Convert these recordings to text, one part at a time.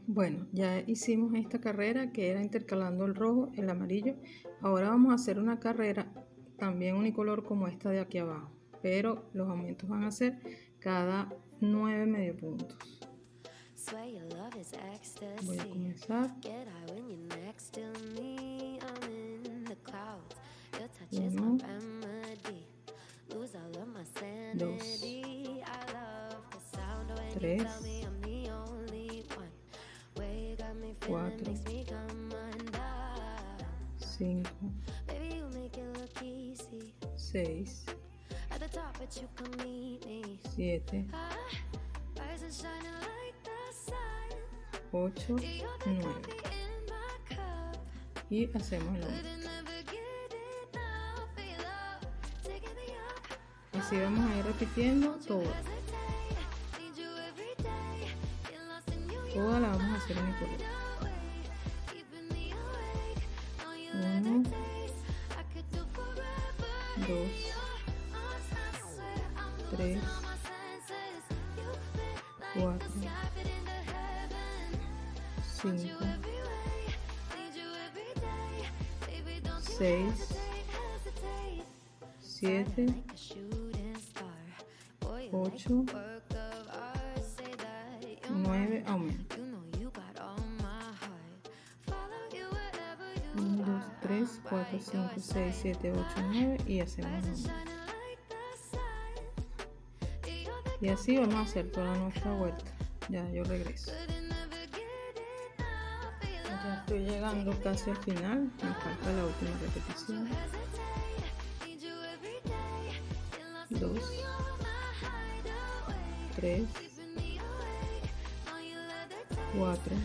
Bueno, ya hicimos esta carrera que era intercalando el rojo, el amarillo. Ahora vamos a hacer una carrera también unicolor como esta de aquí abajo, pero los aumentos van a ser cada 9 medio puntos. Voy a comenzar. 1, 2, 3, 4, 5, 6, 7, 8, 9 y hacemos el aumento. Así vamos a ir repitiendo toda la vamos a hacer unicolor. 1, 2, 3, 4, 5, 6, 7, 8, 9, aumento. 1, 2, 3, 4, 5, 6, 7, 8, 9 y hacemos un aumento. Y así vamos a hacer toda nuestra vuelta. Ya yo regreso. Ya estoy llegando casi al final, me falta la última repetición. 2, 3, 4,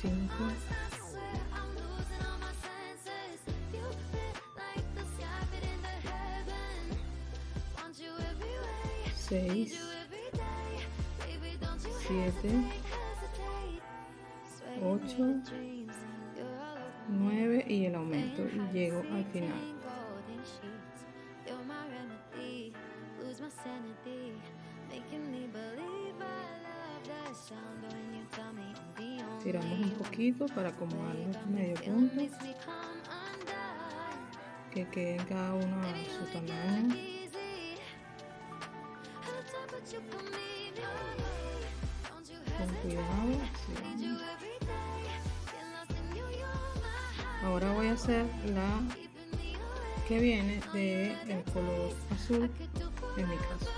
5, 6, 7, 8, 9 y el aumento y llego al final. Tiramos un poquito para acomodar los medio puntos, que queden cada uno a su tamaño. Con cuidado. Sí. Ahora voy a hacer la que viene de el color azul en mi caso.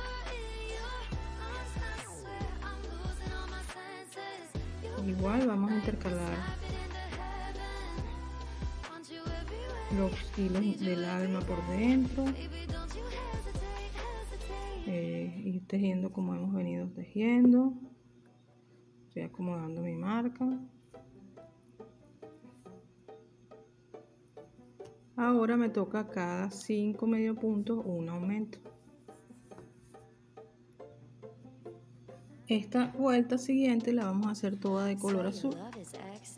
Igual vamos a intercalar los hilos del alma por dentro, ir tejiendo como hemos venido tejiendo. Estoy acomodando mi marca. Ahora me toca cada 5 medio puntos un aumento. Esta vuelta siguiente la vamos a hacer toda de color azul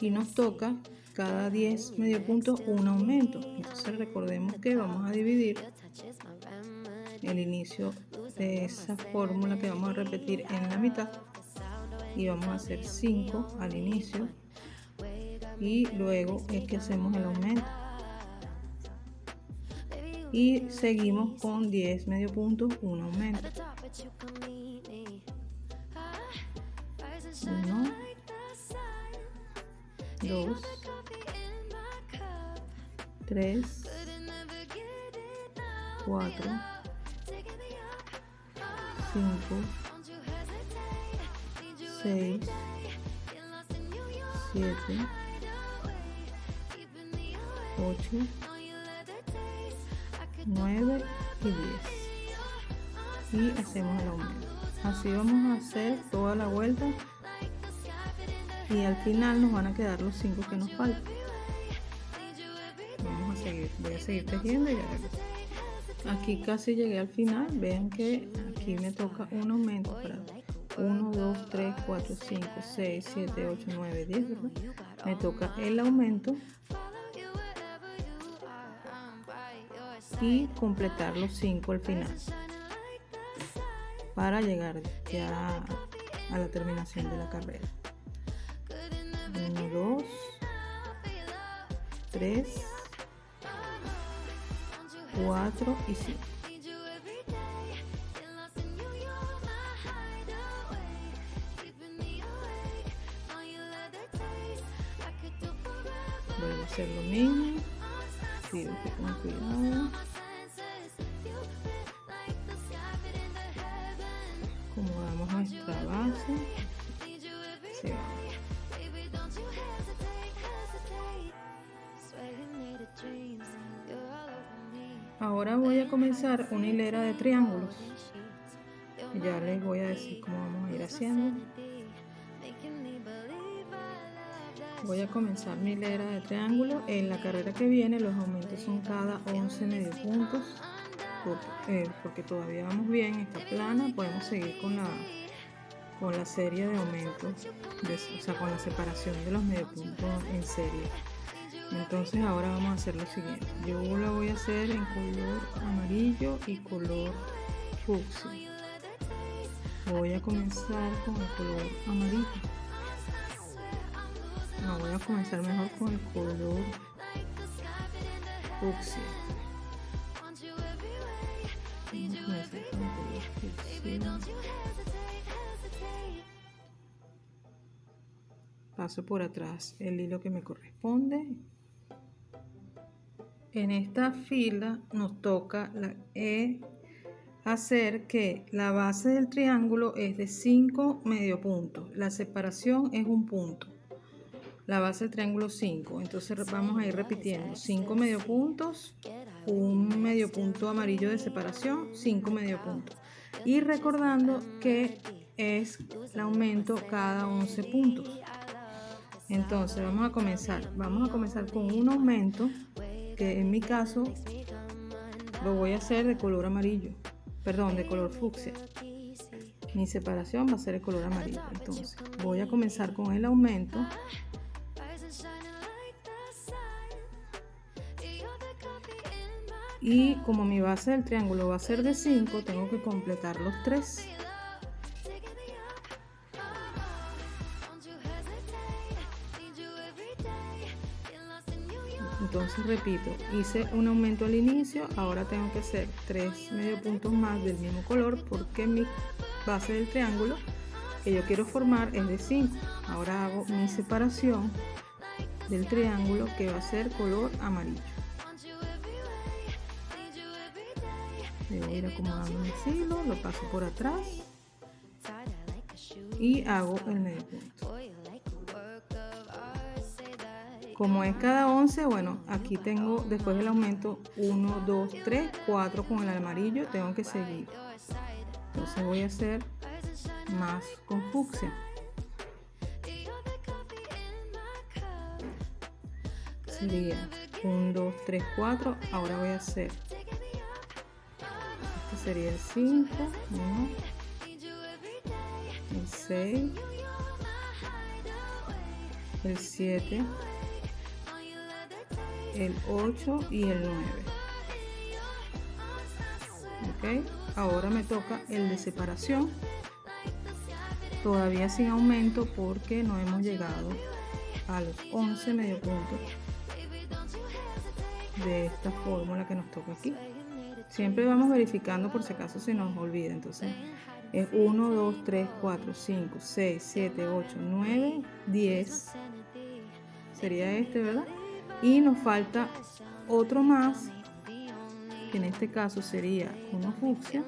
y nos toca cada 10 medio puntos un aumento. Entonces recordemos que vamos a dividir el inicio de esa fórmula que vamos a repetir en la mitad y vamos a hacer 5 al inicio y luego es que hacemos el aumento y seguimos con 10 medio puntos un aumento. 1, 2, 3, 4, 5, 6, 7, 8, 9 y 10 y hacemos el aumento. Así vamos a hacer toda la vuelta y al final nos van a quedar los 5 que nos faltan. Vamos a seguir, voy a seguir tejiendo y ya regreso. Aquí casi llegué al final. Vean que aquí me toca un aumento para 1, 2, 3, 4, 5, 6, 7, 8, 9, 10, ¿verdad? Me toca el aumento y completar los 5 al final para llegar ya a la terminación de la carrera. 1, 2, 3, 4 y 5. Vuelvo a hacer lo mismo. Pido que con cuidado. Acomodamos nuestra base. Se va. Ahora voy a comenzar una hilera de triángulos. Ya les voy a decir cómo vamos a ir haciendo. Voy a comenzar mi hilera de triángulos. En la carrera que viene los aumentos son cada 11 medio puntos. Porque todavía vamos bien, está plana. Podemos seguir con la serie de aumentos, o sea, con la separación de los medio puntos en serie. Entonces ahora vamos a hacer lo siguiente. Yo lo voy a hacer en color amarillo y color fucsia. Voy a comenzar con el color amarillo. No, voy a comenzar mejor con el color fucsia. Vamos a comenzar con el color fucsia. Paso por atrás el hilo que me corresponde. En esta fila nos toca hacer que la base del triángulo es de 5 medio puntos. La separación es un punto. La base del triángulo 5. Entonces vamos a ir repitiendo 5 medio puntos, un medio punto amarillo de separación, 5 medio puntos. Y recordando que es el aumento cada 11 puntos. Entonces vamos a comenzar con un aumento que en mi caso lo voy a hacer de color amarillo, perdón, de color fucsia. Mi separación va a ser el color amarillo. Entonces voy a comenzar con el aumento y como mi base del triángulo va a ser de 5, tengo que completar los 3. Entonces repito, hice un aumento al inicio, ahora tengo que hacer 3 medio puntos más del mismo color porque mi base del triángulo que yo quiero formar es de 5. Ahora hago mi separación del triángulo que va a ser color amarillo. Debo ir acomodando mis hilos, lo paso por atrás y hago el medio punto. Como es cada 11, bueno, aquí tengo después del aumento 1, 2, 3, 4 con el amarillo, tengo que seguir. Entonces voy a hacer más con fucsia. Sería 1, 2, 3, 4. Ahora voy a hacer. Este sería el 5, 1, el 6, el 7. El 8 y el 9. Ok, ahora me toca el de separación, todavía sin aumento porque no hemos llegado a los 11 medio puntos de esta fórmula que nos toca aquí. Siempre vamos verificando por si acaso se nos olvida. Entonces es 1, 2, 3, 4, 5, 6, 7, 8, 9, 10. Sería este, ¿verdad? Y nos falta otro más, que en este caso sería uno fucsia.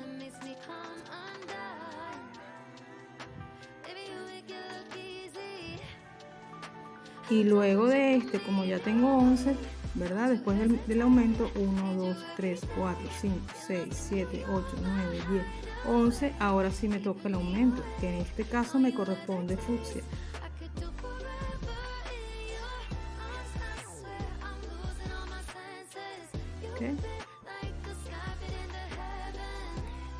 Y luego de este, como ya tengo 11, ¿verdad? Después del aumento, 1, 2, 3, 4, 5, 6, 7, 8, 9, 10, 11. Ahora sí me toca el aumento, que en este caso me corresponde fucsia. Okay.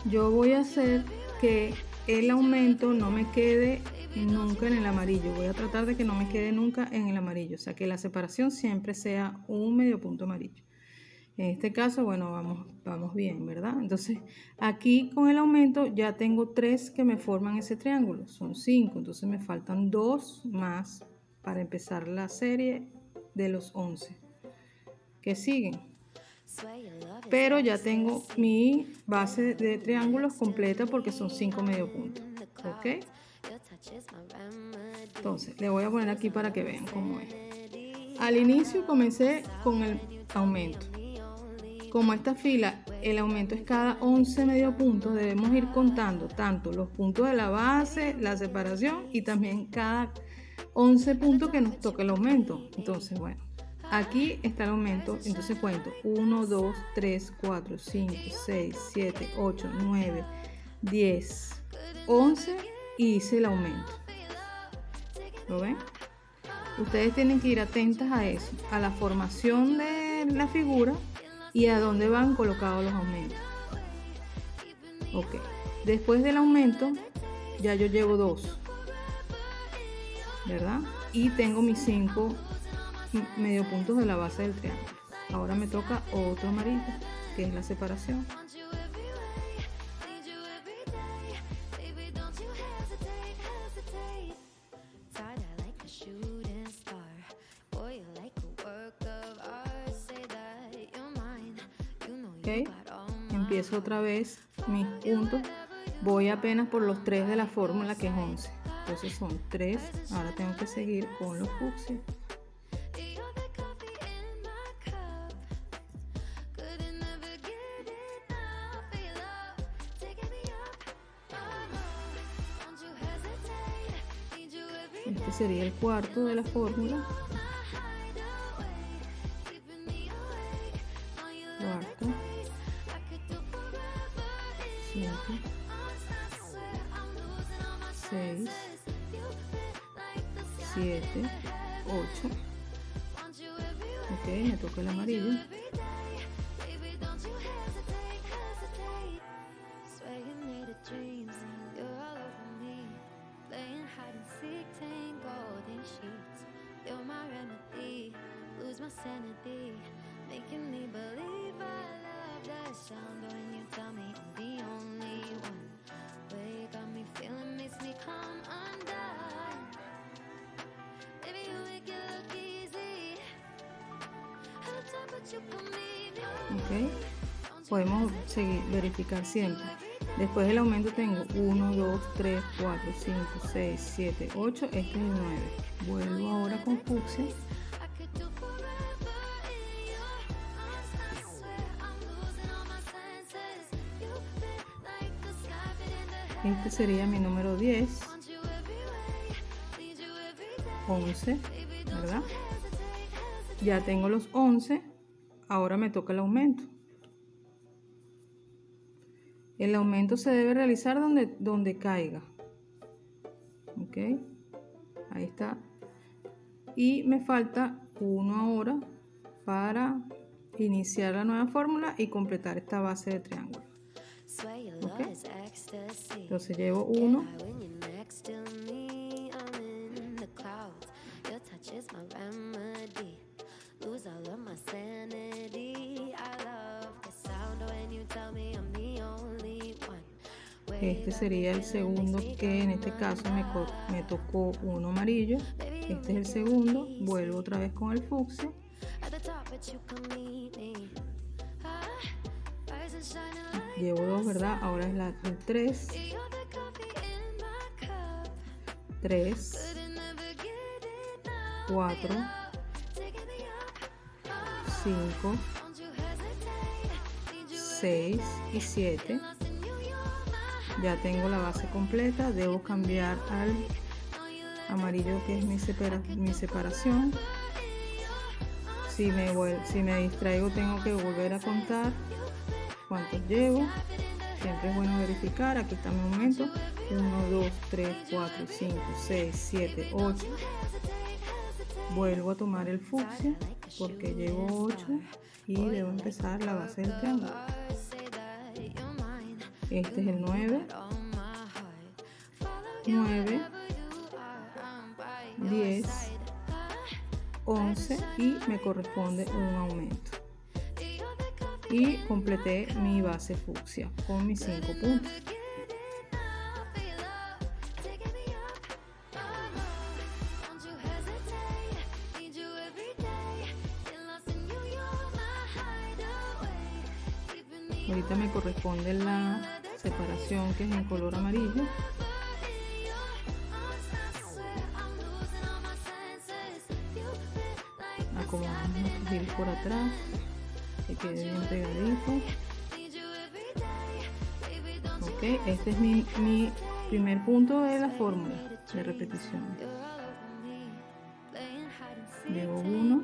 Yo voy a hacer que el aumento no me quede nunca en el amarillo. Voy a tratar de que no me quede nunca en el amarillo, o sea que la separación siempre sea un medio punto amarillo. En este caso, bueno, vamos bien, ¿verdad? Entonces, aquí con el aumento ya tengo 3 que me forman ese triángulo. Son 5, entonces me faltan 2 más para empezar la serie de los 11 que siguen. Pero ya tengo mi base de triángulos completa porque son 5 medio puntos. ¿Ok? Entonces, le voy a poner aquí para que vean cómo es. Al inicio comencé con el aumento. Como esta fila, el aumento es cada 11 medio puntos, debemos ir contando tanto los puntos de la base, la separación y también cada 11 puntos que nos toca el aumento. Entonces, bueno, aquí está el aumento, entonces cuento 1, 2, 3, 4, 5, 6, 7, 8, 9, 10, 11 y hice el aumento. ¿Lo ven? Ustedes tienen que ir atentas a eso, a la formación de la figura y a dónde van colocados los aumentos. Ok, después del aumento ya yo llevo 2, ¿verdad? Y tengo mis 5 medio puntos de la base del triángulo. Ahora me toca otro amarillo, que es la separación. Okay. Empiezo otra vez mis puntos, voy apenas por los 3 de la fórmula que es 11, entonces son 3, ahora tengo que seguir con los fucsia. Este sería el cuarto de la fórmula. Cuarto, 5, 6, 7, 8. Ok, me toca el amarillo. Okay. Podemos seguir, verificar siempre. Después del aumento tengo 1, 2, 3, 4, 5, 6, 7, 8. Este es el 9. Vuelvo ahora con fucsia. Este sería mi número 10. 11, ¿verdad? Ya tengo los 11. Ahora me toca el aumento. El aumento se debe realizar donde caiga. Ok, ahí está. Y me falta uno ahora para iniciar la nueva fórmula y completar esta base de triángulo. Okay. Entonces llevo 1. Este sería el segundo, que en este caso me tocó uno amarillo. Este es el segundo. Vuelvo otra vez con el fucsia. Llevo 2, ¿verdad? Ahora es el 3. 3, 4, 5, 6 y 7. Ya tengo la base completa. Debo cambiar al amarillo, que es mi separación. Si me distraigo, tengo que volver a contar cuántos llevo. Siempre es bueno verificar. Aquí está mi aumento: 1, 2, 3, 4, 5, 6, 7, 8. Vuelvo a tomar el fucsia porque llevo 8 y debo empezar la base del triángulo. Este es el 9, 9, 10, 11 y me corresponde un aumento. y completé mi base fucsia con mis 5 puntos. Ahorita me corresponde la separación, que es en color amarillo. Acomodamos nuestros hilos por atrás, que quede bien pegadito. Ok, este es mi primer punto de la fórmula de repetición. Llevo 1.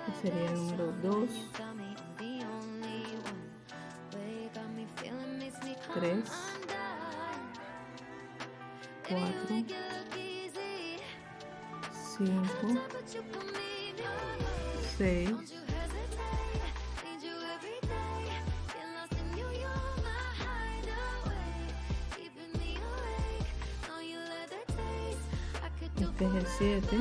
Este sería el número 2, 3, 4, 5, 6, 7,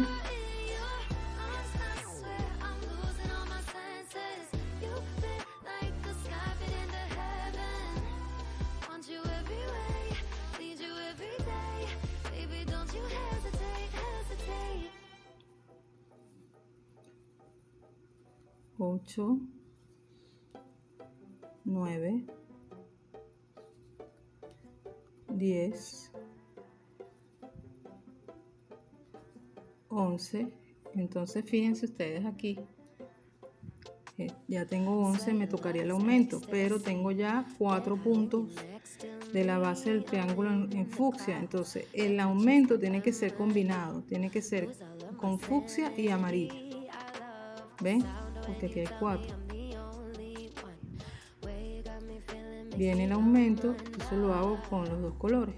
ocho, 9, 10, 11. Entonces fíjense ustedes aquí, ya tengo 11, me tocaría el aumento, pero tengo ya 4 puntos de la base del triángulo en fucsia. Entonces el aumento tiene que ser combinado, tiene que ser con fucsia y amarillo. ¿Ven? Porque aquí hay 4. Viene el aumento, eso lo hago con los 2 colores.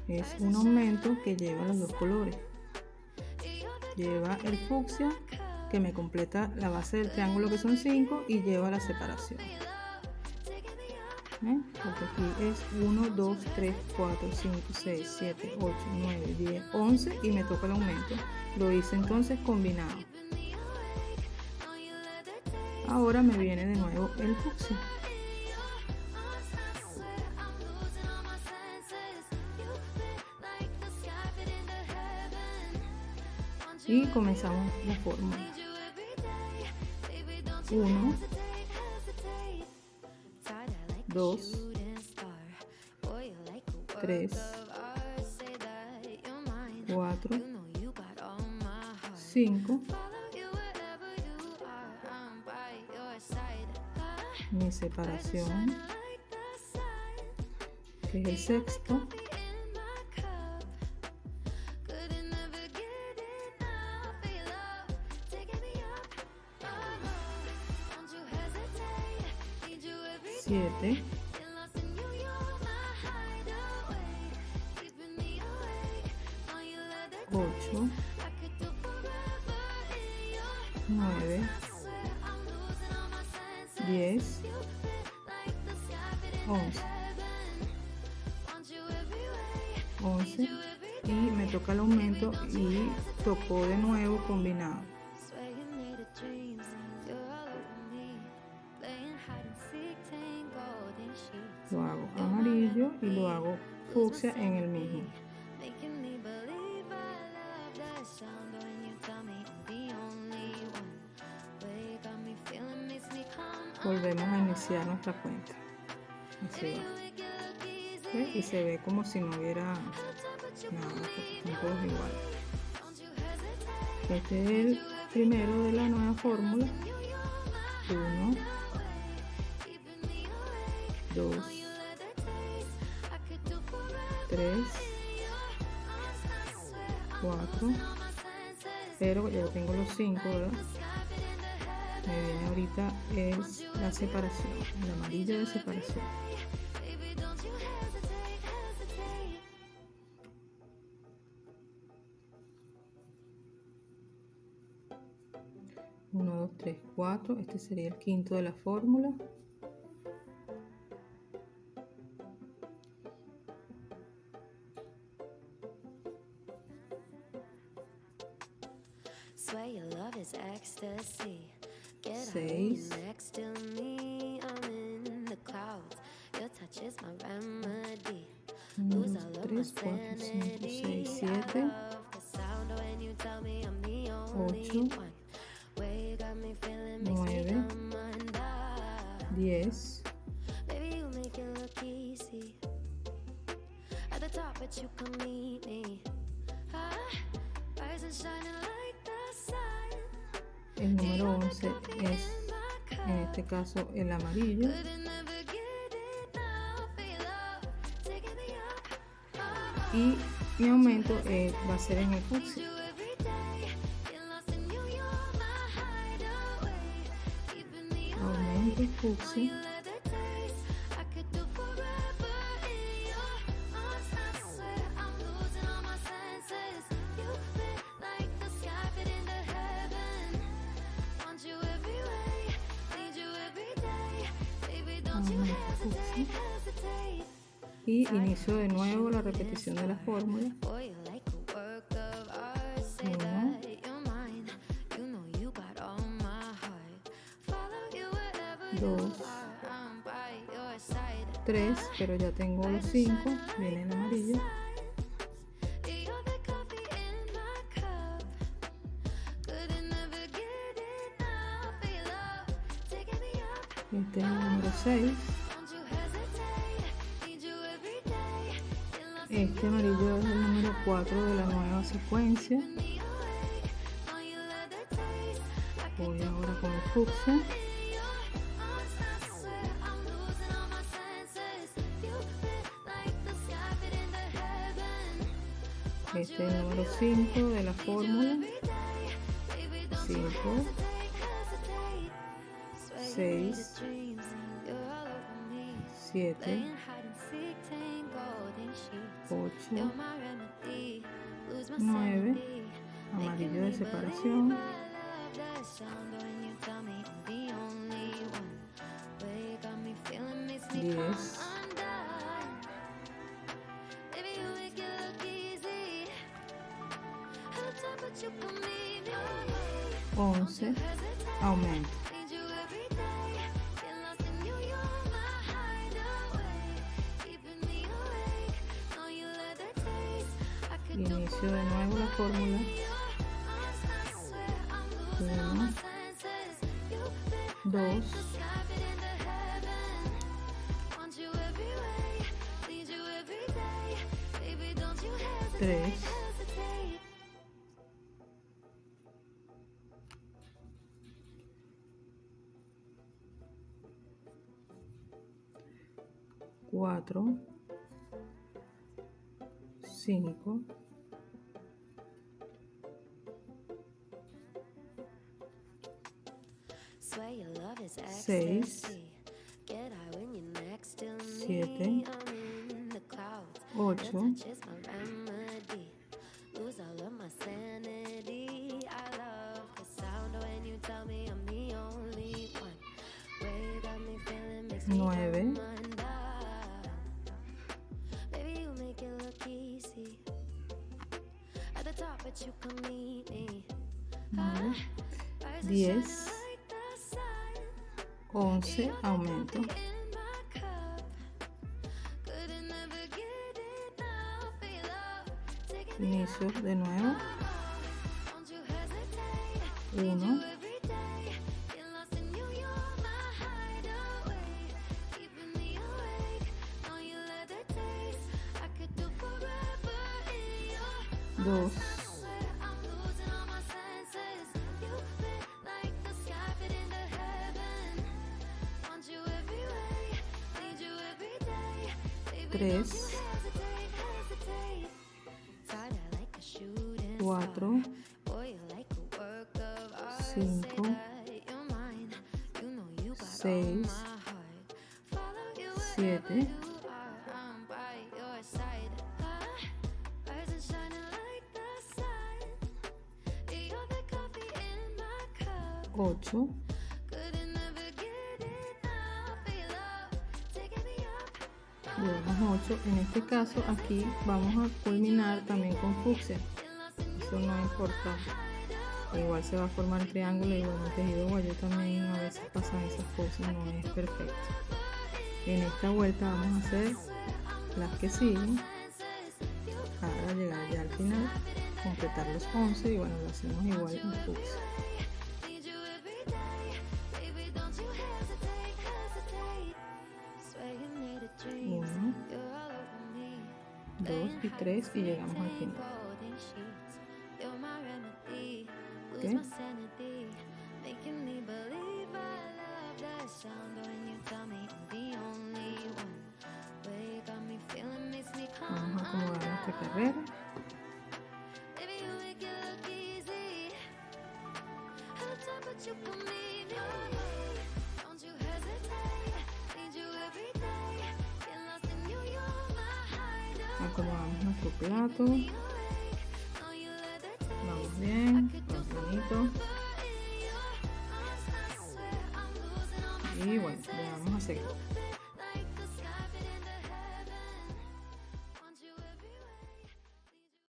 Es un aumento que lleva los 2 colores. Lleva el fucsia, que me completa la base del triángulo, que son 5, y lleva la separación. Porque aquí es 1, 2, 3, 4, 5, 6, 7, 8, 9, 10, 11 y me toca el aumento. Lo hice entonces combinado. Ahora me viene de nuevo el fucsia. Y comenzamos la fórmula. 1, 2, 3, 4, 5, mi separación, que es el sexto, siete, 8, 9, 10, 11 y me toca el aumento y tocó de nuevo combinado. Lo hago amarillo y lo hago fucsia en el mismo. Volvemos a iniciar nuestra cuenta. Así va. ¿Sí? Y se ve como si no hubiera nada, porque están todos iguales. Este es el primero de la nueva fórmula. 1, 2, 3, 4, pero ya tengo los 5, ¿verdad? Me viene ahorita es la separación, el amarillo de separación. Uno, 2, 3, 4. Este sería el quinto de la fórmula. 6, 1, 2, 3, 4, 5, 6, 7, 8, 9, 10, 11 el número 11 es, en este caso, el amarillo. Y mi aumento va a ser en el fucsia. Aumento fucsia. Y inicio de nuevo la repetición de la fórmula. 1, 2, 3, pero ya tengo los 5, viene el amarillo. Este es el número 6. Este amarillo es el número 4 de la nueva secuencia. Voy ahora con el fucsia. Este es el número 5 de la fórmula. 5, 6, 7, 8, 9, amarillo de separación, 10, 11, aumento. Inicio de nuevo la fórmula. 1, 2, 3, 4, 5, 6, 7, 8, 9, 10, 11, aumento. Inicio de nuevo. 1, 2, 3, 4, 5, 6, 7, 8, 8. En este caso aquí vamos a culminar también con fucsia, eso no importa Igual se va a formar el triángulo, igual en el tejido guayú también a veces pasan esas cosas, no es perfecto. En esta vuelta vamos a hacer las que siguen para llegar ya al final, completar los 11 y bueno, lo hacemos igual en pulso. 1, 2 y 3 y llegamos al final. ¿Okay? Vamos a acomodar nuestra carrera. Acomodamos nuestro plato. Vamos bien, vamos bonito. Y bueno, ya vamos a seguir.